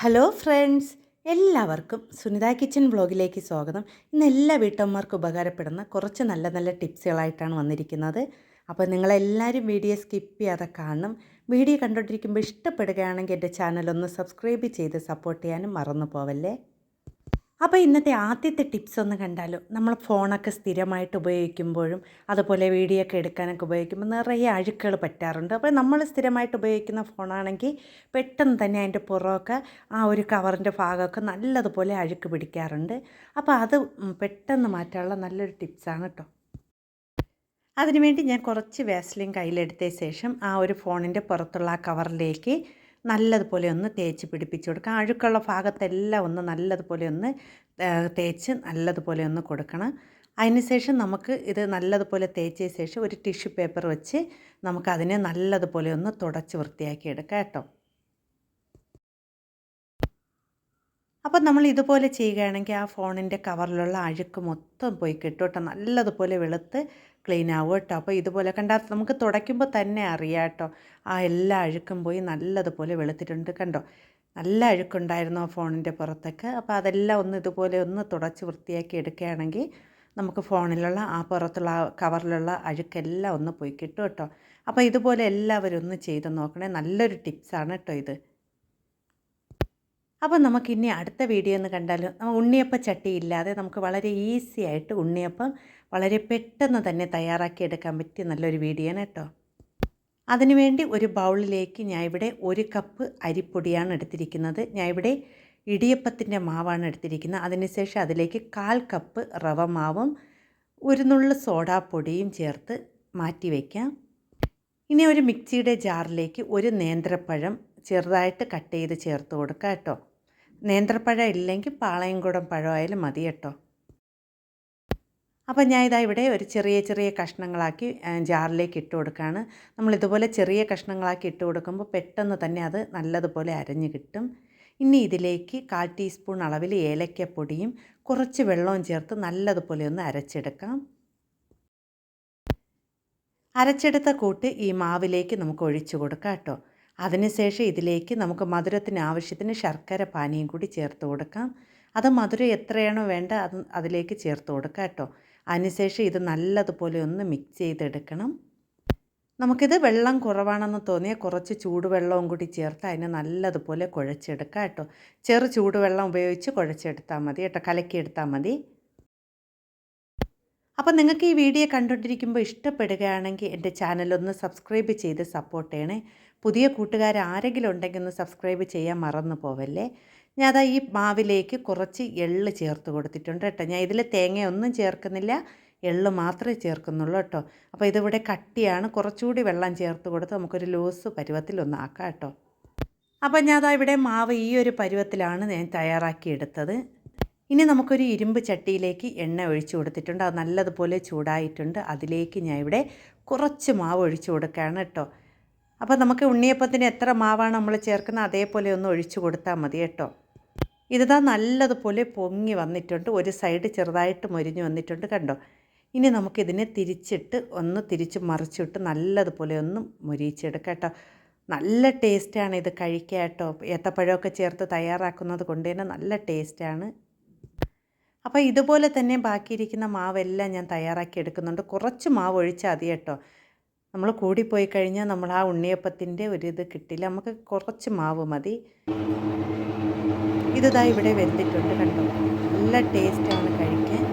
Hello friends, എല്ലാവർക്കും Sunitha kitchen വ്ളോഗിലേക്ക് സ്വാഗതം. ഇന്ന് എല്ലാ വീട്ടമ്മമാർക്കും ഉപകാരപ്പെടുന്ന കുറച്ച് നല്ല നല്ല ടിപ്സുകളായിട്ടാണ് വന്നിരിക്കുന്നത്. അപ്പോൾ നിങ്ങളെല്ലാവരും വീഡിയോ സ്കിപ്പ് ചെയ്യാതെ കാണണം. വീഡിയോ കണ്ടുകൊണ്ടിരിക്കുമ്പോൾ ഇഷ്ടപ്പെടുകയാണെങ്കിൽ എൻ്റെ ചാനലൊന്ന് സബ്സ്ക്രൈബ് ചെയ്ത് സപ്പോർട്ട് ചെയ്യാനും മറന്നു പോവല്ലേ. അപ്പോൾ ഇന്നത്തെ ആദ്യത്തെ ടിപ്സ് ഒന്ന് കണ്ടാലോ. നമ്മൾ ഫോണൊക്കെ സ്ഥിരമായിട്ട് ഉപയോഗിക്കുമ്പോഴും അതുപോലെ വീഡിയോ ഒക്കെ എടുക്കാനൊക്കെ ഉപയോഗിക്കുമ്പോൾ നിറയെ അഴുക്കുകൾ പറ്റാറുണ്ട്. അപ്പോൾ നമ്മൾ സ്ഥിരമായിട്ട് ഉപയോഗിക്കുന്ന ഫോണാണെങ്കിൽ പെട്ടെന്ന് തന്നെ അതിൻ്റെ പുറമൊക്കെ ആ ഒരു കവറിൻ്റെ ഭാഗമൊക്കെ നല്ലതുപോലെ അഴുക്ക് പിടിക്കാറുണ്ട്. അപ്പോൾ അത് പെട്ടെന്ന് മാറ്റാനുള്ള നല്ലൊരു ടിപ്സാണ് കേട്ടോ. അതിനുവേണ്ടി ഞാൻ കുറച്ച് വാസലിൻ കയ്യിലെടുത്ത ശേഷം ആ ഒരു ഫോണിൻ്റെ പുറത്തുള്ള ആ കവറിലേക്ക് നല്ലതുപോലെ ഒന്ന് തേച്ച് പിടിപ്പിച്ച് കൊടുക്കാം. അഴുക്കുള്ള ഭാഗത്തെല്ലാം ഒന്ന് നല്ലതുപോലെ ഒന്ന് തേച്ച് നല്ലതുപോലെ ഒന്ന് കൊടുക്കണം. അതിനുശേഷം നമുക്ക് ഇത് നല്ലതുപോലെ തേച്ച ശേഷം ഒരു ടിഷ്യൂ പേപ്പർ വെച്ച് നമുക്കതിനെ നല്ലതുപോലെ ഒന്ന് തുടച്ച് വൃത്തിയാക്കി എടുക്കാം കേട്ടോ. അപ്പം നമ്മൾ ഇതുപോലെ ചെയ്യുകയാണെങ്കിൽ ആ ഫോണിൻ്റെ കവറിലുള്ള അഴുക്ക് മൊത്തം പോയി കിട്ടും കേട്ടോ. നല്ലതുപോലെ വെളുത്ത് ക്ലീൻ ആവും കേട്ടോ. അപ്പോൾ ഇതുപോലെ കണ്ടാൽ നമുക്ക് തുടയ്ക്കുമ്പോൾ തന്നെ അറിയാം കേട്ടോ. ആ എല്ലാ അഴുക്കും പോയി നല്ലതുപോലെ വെളുത്തിട്ടുണ്ട് കണ്ടോ. നല്ല അഴുക്കുണ്ടായിരുന്നു ആ ഫോണിൻ്റെ പുറത്തൊക്കെ. അപ്പോൾ അതെല്ലാം ഒന്ന് ഇതുപോലെ ഒന്ന് തുടച്ച് വൃത്തിയാക്കി എടുക്കുകയാണെങ്കിൽ നമുക്ക് ഫോണിലുള്ള ആ പുറത്തുള്ള ആ കവറിലുള്ള അഴുക്കെല്ലാം ഒന്ന് പോയി കിട്ടും കേട്ടോ. അപ്പോൾ ഇതുപോലെ എല്ലാവരും ഒന്ന് ചെയ്ത് നോക്കണേ. നല്ലൊരു ടിപ്സാണ് കേട്ടോ ഇത്. അപ്പോൾ നമുക്കിനി അടുത്ത വീഡിയോ ഒന്ന് കണ്ടാലും ഉണ്ണിയപ്പം ചട്ടി ഇല്ലാതെ നമുക്ക് വളരെ ഈസി ആയിട്ട് ഉണ്ണിയപ്പം വളരെ പെട്ടെന്ന് തന്നെ തയ്യാറാക്കിയെടുക്കാൻ പറ്റിയ നല്ലൊരു വീഡിയോ ആണ് കേട്ടോ. അതിനുവേണ്ടി ഒരു ബൗളിലേക്ക് ഞാൻ ഇവിടെ 1 കപ്പ് അരിപ്പൊടിയാണ് എടുത്തിരിക്കുന്നത്. ഞാൻ ഇവിടെ ഇടിയപ്പത്തിൻ്റെ മാവാണ് എടുത്തിരിക്കുന്നത്. അതിനുശേഷം അതിലേക്ക് 1/4 കപ്പ് റവ മാവും 1 നുള്ള് സോഡാപ്പൊടിയും ചേർത്ത് മാറ്റി വയ്ക്കാം. ഇനി ഒരു മിക്സിയുടെ ജാറിലേക്ക് ഒരു നേന്ത്രപ്പഴം ചെറുതായിട്ട് കട്ട് ചെയ്ത് ചേർത്ത് കൊടുക്കുക കേട്ടോ. നേന്ത്രപ്പഴം ഇല്ലെങ്കിൽ പാളയംകുടം പഴമായാലും മതി കേട്ടോ. അപ്പം ഞാൻ ഇവിടെ ഒരു ചെറിയ ചെറിയ കഷ്ണങ്ങളാക്കി ജാറിലേക്ക് ഇട്ട് കൊടുക്കുകയാണ്. നമ്മളിതുപോലെ ചെറിയ കഷ്ണങ്ങളാക്കി ഇട്ട് കൊടുക്കുമ്പോൾ പെട്ടെന്ന് തന്നെ അത് നല്ലതുപോലെ അരഞ്ഞ് കിട്ടും. ഇനി ഇതിലേക്ക് 1/4 ടീസ്പൂൺ അളവിൽ ഏലക്കപ്പൊടിയും കുറച്ച് വെള്ളവും ചേർത്ത് നല്ലതുപോലെ ഒന്ന് അരച്ചെടുക്കാം. അരച്ചെടുത്ത കൂട്ട് ഈ മാവിലേക്ക് നമുക്ക് ഒഴിച്ചു കൊടുക്കാം കേട്ടോ. അതിനുശേഷം ഇതിലേക്ക് നമുക്ക് മധുരത്തിന് ആവശ്യത്തിന് ശർക്കര പാനിയും കൂടി ചേർത്ത് കൊടുക്കാം. അത് മധുരം എത്രയാണോ വേണ്ട അത് അതിലേക്ക് ചേർത്ത് കൊടുക്കാം കേട്ടോ. അതിനുശേഷം ഇത് നല്ലതുപോലെ ഒന്ന് മിക്സ് ചെയ്തെടുക്കണം. നമുക്കിത് വെള്ളം കുറവാണെന്ന് തോന്നിയാൽ കുറച്ച് ചൂടുവെള്ളവും കൂടി ചേർത്ത് അതിനെ നല്ലതുപോലെ കുഴച്ചെടുക്കാം കേട്ടോ. ചെറു ചൂടുവെള്ളം ഉപയോഗിച്ച് കുഴച്ചെടുത്താൽ മതി കേട്ടോ, കലക്കിയെടുത്താൽ മതി. അപ്പോൾ നിങ്ങൾക്ക് ഈ വീഡിയോ കണ്ടുകൊണ്ടിരിക്കുമ്പോൾ ഇഷ്ടപ്പെടുകയാണെങ്കിൽ എൻ്റെ ചാനലൊന്ന് സബ്സ്ക്രൈബ് ചെയ്ത് സപ്പോർട്ട് ചെയ്യണേ. പുതിയ കൂട്ടുകാർ ആരെങ്കിലും ഉണ്ടെങ്കിൽ ഒന്ന് സബ്സ്ക്രൈബ് ചെയ്യാൻ മറന്നു പോവല്ലേ. ഞാൻ അതാ ഈ മാവിലേക്ക് കുറച്ച് എള്ള് ചേർത്ത് കൊടുത്തിട്ടുണ്ട് കേട്ടോ. ഞാൻ ഇതിൽ തേങ്ങയൊന്നും ചേർക്കുന്നില്ല, എള്ള് മാത്രമേ ചേർക്കുന്നുള്ളൂ കേട്ടോ. അപ്പോൾ ഇതിവിടെ കട്ടിയാണ്, കുറച്ചുകൂടി വെള്ളം ചേർത്ത് കൊടുത്ത് നമുക്കൊരു ലൂസ് പരുവത്തിൽ ആക്കാം കേട്ടോ. അപ്പോൾ ഞാൻ അതാ ഇവിടെ മാവ് ഈ ഒരു പരുവത്തിലാണ് ഞാൻ തയ്യാറാക്കിയെടുത്തത്. ഇനി നമുക്കൊരു ഇരുമ്പ് ചട്ടിയിലേക്ക് എണ്ണ ഒഴിച്ചു കൊടുത്തിട്ടുണ്ട്. അത് നല്ലതുപോലെ ചൂടായിട്ടുണ്ട്. അതിലേക്ക് ഞാൻ ഇവിടെ കുറച്ച് മാവ് ഒഴിച്ചു കൊടുക്കുകയാണ് കേട്ടോ. അപ്പോൾ നമുക്ക് ഉണ്ണിയപ്പത്തിന് എത്ര മാവാണ് നമ്മൾ ചേർക്കുന്നത് അതേപോലെ ഒന്ന് ഒഴിച്ചു കൊടുത്താൽ മതി കേട്ടോ. ഇതാ നല്ലതുപോലെ പൊങ്ങി വന്നിട്ടുണ്ട്. ഒരു സൈഡ് ചെറുതായിട്ട് മൊരിഞ്ഞ് വന്നിട്ടുണ്ട് കണ്ടോ. ഇനി നമുക്കിതിനെ തിരിച്ചിട്ട് ഒന്ന് തിരിച്ച് മറിച്ചിട്ട് നല്ലതുപോലെ ഒന്ന് മൊരിയിച്ചെടുക്കാം കേട്ടോ. നല്ല ടേസ്റ്റാണ് ഇത് കഴിക്കുക കേട്ടോ. ഏത്തപ്പഴമൊക്കെ ചേർത്ത് തയ്യാറാക്കുന്നത് കൊണ്ട് തന്നെ നല്ല ടേസ്റ്റാണ്. അപ്പോൾ ഇതുപോലെ തന്നെ ബാക്കിയിരിക്കുന്ന മാവെല്ലാം ഞാൻ തയ്യാറാക്കി എടുക്കുന്നുണ്ട്. കുറച്ച് മാവ് ഒഴിച്ചാൽ മതി കേട്ടോ. നമ്മൾ കൂടിപ്പോയി കഴിഞ്ഞാൽ നമ്മൾ ആ ഉണ്ണിയപ്പത്തിൻ്റെ ഒരിത് കിട്ടില്ല. നമുക്ക് കുറച്ച് മാവ് മതി. ഇതാ ഇവിടെ വെന്തിട്ടുണ്ട് കണ്ടോ. നല്ല ടേസ്റ്റാണ് കഴിക്കാൻ.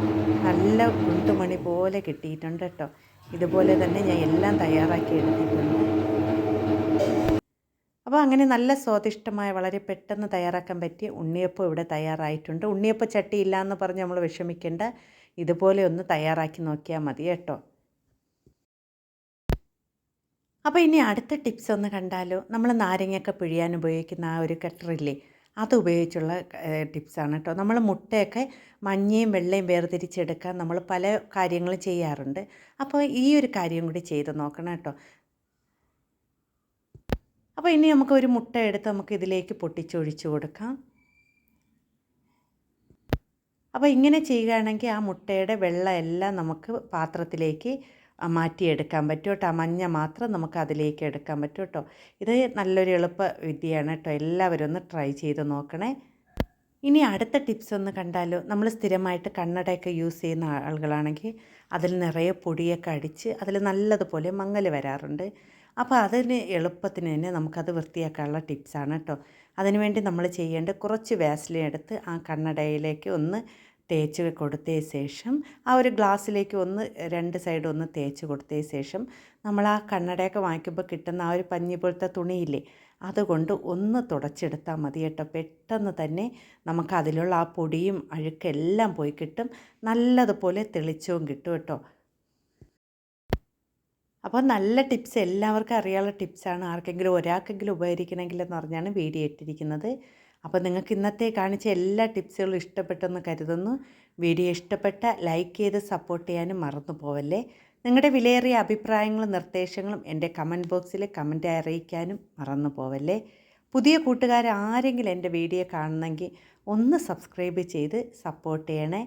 നല്ല കുണ്ടുമണി പോലെ കിട്ടിയിട്ടുണ്ട് കേട്ടോ. ഇതുപോലെ തന്നെ ഞാൻ എല്ലാം തയ്യാറാക്കി എടുത്തിട്ടുണ്ട്. അപ്പോൾ അങ്ങനെ നല്ല സ്വാദിഷ്ടമായ വളരെ പെട്ടെന്ന് തയ്യാറാക്കാൻ പറ്റിയ ഉണ്ണിയപ്പം ഇവിടെ തയ്യാറായിട്ടുണ്ട്. ഉണ്ണിയപ്പം ചട്ടി ഇല്ലയെന്ന് പറഞ്ഞ് നമ്മൾ വിഷമിക്കേണ്ട, ഇതുപോലെ ഒന്ന് തയ്യാറാക്കി നോക്കിയാൽ മതി കേട്ടോ. അപ്പോൾ ഇനി അടുത്ത ടിപ്സ് ഒന്ന് കണ്ടാലോ. നമ്മൾ നാരങ്ങയൊക്കെ പിഴിയാൻ ഉപയോഗിക്കുന്ന ആ ഒരു കട്ടറില്ലേ, അത് ഉപയോഗിച്ചുള്ള ടിപ്സാണ് കേട്ടോ. നമ്മൾ മുട്ടയൊക്കെ മഞ്ഞയും വെള്ളയും വേർതിരിച്ചെടുക്കാൻ നമ്മൾ പല കാര്യങ്ങളും ചെയ്യാറുണ്ട്. അപ്പോൾ ഈ ഒരു കാര്യം കൂടി ചെയ്ത് നോക്കണം കേട്ടോ. അപ്പോൾ ഇനി നമുക്ക് ഒരു മുട്ട എടുത്ത് നമുക്ക് ഇതിലേക്ക് പൊട്ടിച്ചൊഴിച്ച് കൊടുക്കാം. അപ്പോൾ ഇങ്ങനെ ചെയ്യുകയാണെങ്കിൽ ആ മുട്ടയുടെ വെള്ളം എല്ലാം നമുക്ക് പാത്രത്തിലേക്ക് മാറ്റിയെടുക്കാൻ പറ്റും കേട്ടോ. ആ മഞ്ഞ മാത്രം നമുക്ക് അതിലേക്ക് എടുക്കാൻ പറ്റും കേട്ടോ. ഇത് നല്ലൊരു എളുപ്പ വിദ്യയാണ് കേട്ടോ. എല്ലാവരും ഒന്ന് ട്രൈ ചെയ്ത് നോക്കണേ. ഇനി അടുത്ത ടിപ്സ് ഒന്ന് കണ്ടാലോ. നമ്മൾ സ്ഥിരമായിട്ട് കണ്ണടയൊക്കെ യൂസ് ചെയ്യുന്ന ആളുകളാണെങ്കിൽ അതിൽ നിറയെ പൊടിയൊക്കെ അടിച്ച് അതിൽ നല്ലതുപോലെ മങ്ങൽ വരാറുണ്ട്. അപ്പോൾ അതിന് എളുപ്പത്തിന് തന്നെ നമുക്കത് വൃത്തിയാക്കാനുള്ള ടിപ്സാണ് കേട്ടോ. അതിനുവേണ്ടി നമ്മൾ ചെയ്യേണ്ട കുറച്ച് വാസലിൻ എടുത്ത് ആ കണ്ണടയിലേക്ക് ഒന്ന് തേച്ച് കൊടുത്തതിന് ശേഷം ആ ഒരു ഗ്ലാസ്സിലേക്ക് ഒന്ന് 2 സൈഡ് ഒന്ന് തേച്ച് കൊടുത്തതിന് ശേഷം നമ്മൾ ആ കണ്ണടയൊക്കെ വാങ്ങിക്കുമ്പോൾ കിട്ടുന്ന ആ ഒരു പഞ്ഞി പോലത്തെ തുണിയില്ലേ, അതുകൊണ്ട് ഒന്ന് തുടച്ചെടുത്താൽ മതി കേട്ടോ. പെട്ടെന്ന് തന്നെ നമുക്ക് അതിലുള്ള ആ പൊടിയും അഴുക്കെല്ലാം പോയി കിട്ടും. നല്ലതുപോലെ തെളിച്ചവും കിട്ടും കേട്ടോ. അപ്പോൾ നല്ല ടിപ്സ് എല്ലാവർക്കും അറിയാനുള്ള ടിപ്സാണ്. ആർക്കെങ്കിലും ഒരാൾക്കെങ്കിലും ഉപകരിക്കണമെങ്കിലെന്ന് പറഞ്ഞാണ് വീഡിയോ ഇട്ടിരിക്കുന്നത്. അപ്പോൾ നിങ്ങൾക്ക് ഇന്നത്തെ കാണിച്ച എല്ലാ ടിപ്സുകളും ഇഷ്ടപ്പെട്ടെന്ന് കരുതുന്നു. വീഡിയോ ഇഷ്ടപ്പെട്ട ലൈക്ക് ചെയ്ത് സപ്പോർട്ട് ചെയ്യാനും മറന്നു പോവല്ലേ. നിങ്ങളുടെ വിലയേറിയ അഭിപ്രായങ്ങളും നിർദ്ദേശങ്ങളും എൻ്റെ കമൻറ്റ് ബോക്സിൽ കമൻറ്റ് അറിയിക്കാനും മറന്നു പോവല്ലേ. പുതിയ കൂട്ടുകാർ ആരെങ്കിലും എൻ്റെ വീഡിയോ കാണണമെങ്കിൽ ഒന്ന് സബ്സ്ക്രൈബ് ചെയ്ത് സപ്പോർട്ട് ചെയ്യണേ.